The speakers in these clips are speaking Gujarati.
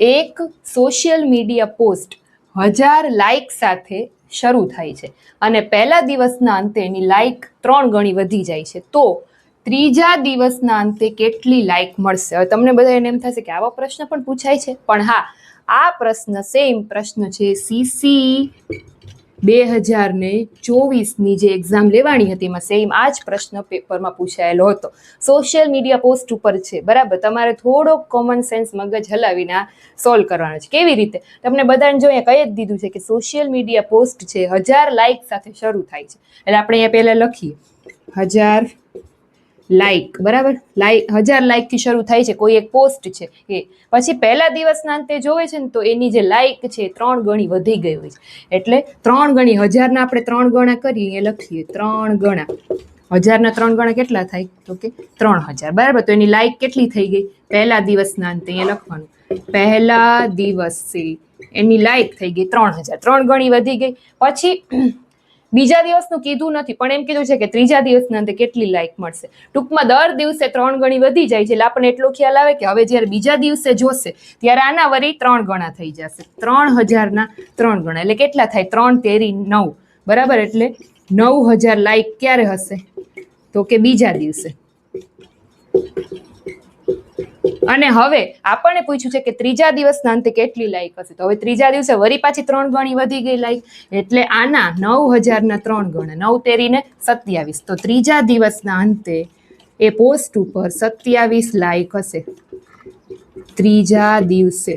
એક સોશિયલ મીડિયા પોસ્ટ 1000 લાઇક સાથે શરૂ થાય છે અને પહેલા દિવસના અંતે એની લાઇક 3 ગણી વધી જાય છે, તો ત્રીજા દિવસના અંતે કેટલી લાઇક મળશે? હવે તમને બધાને એમ થશે કે આવો પ્રશ્ન પણ પૂછાય છે, પણ હા, આ પ્રશ્ન સેમ પ્રશ્ન છે CC 2024ની જે એક્ઝામ લેવાની હતી એમાં સેમ આ જ પ્રશ્ન પેપરમાં પૂછાયેલો હતો. સોશિયલ મીડિયા પોસ્ટ ઉપર છે, બરાબર. તમારે થોડોક કોમન સેન્સ મગજ હલાવીને આ સોલ્વ કરવાનો છે. કેવી રીતે? તમને બધાને જો અહીંયા કહી જ દીધું છે કે સોશિયલ મીડિયા પોસ્ટ છે 1000 લાઇક સાથે શરૂ થાય છે, એટલે આપણે અહીંયા પહેલા લખીએ 1000 લાઇક, બરાબર. 1000 લાઇકથી શરૂ થાય છે કોઈ એક પોસ્ટ છે એ, પછી પહેલા દિવસના અંતે જોવે છે ને તો એની જે લાઇક છે 3 ગણી વધી ગઈ હોય છે, એટલે 3 ગણી 1000ના આપણે 3 ગણા કરીએ, એ લખીએ 3 ગણા 1000ના 3 ગણા કેટલા થાય? તો કે 3000, બરાબર. તો એની લાઇક કેટલી થઈ ગઈ પહેલા દિવસના અંતે? એ લખવાનું પહેલા દિવસે એની લાઇક થઈ ગઈ 3000, 3 ગણી વધી ગઈ. પછી બીજા દિવસનું કીધું નથી, પણ એમ કીધું છે કે ત્રીજા દિવસના અંતે કેટલી લાઇક મળશે. ટૂંકમાં દર દિવસે 3 ગણી વધી જાય છે, એટલે આપણને એટલો ખ્યાલ આવે કે હવે જ્યારે બીજા દિવસે જોશે ત્યારે આના વળી 3 ગણા થઈ જશે. 3000ના 3 ગણા એટલે કેટલા થાય? 3 તેરી 9, બરાબર. એટલે 9000 લાઇક ક્યારે હશે? તો કે બીજા દિવસે. અને હવે આપણને પૂછ્યું છે કે ત્રીજા દિવસના અંતે કેટલી લાઇક હશે, તો હવે ત્રીજા દિવસે વળી પાછી 3 ગણી વધી ગઈ લાઇક, એટલે આના 9000ના 3 ગણા, 9 તેરીને 27, તો ત્રીજા દિવસના અંતે એ પોસ્ટ ઉપર 27 લાઇક હશે. ત્રીજા દિવસે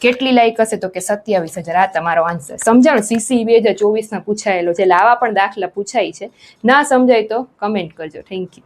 કેટલી લાઇક હશે? તો કે 27000. આ તમારો આન્સર. સમજાણું? CC 2024માં પૂછાયેલો છે, એટલે આવા પણ દાખલા પૂછાય છે. ના સમજાય તો કમેન્ટ કરજો. Thank you.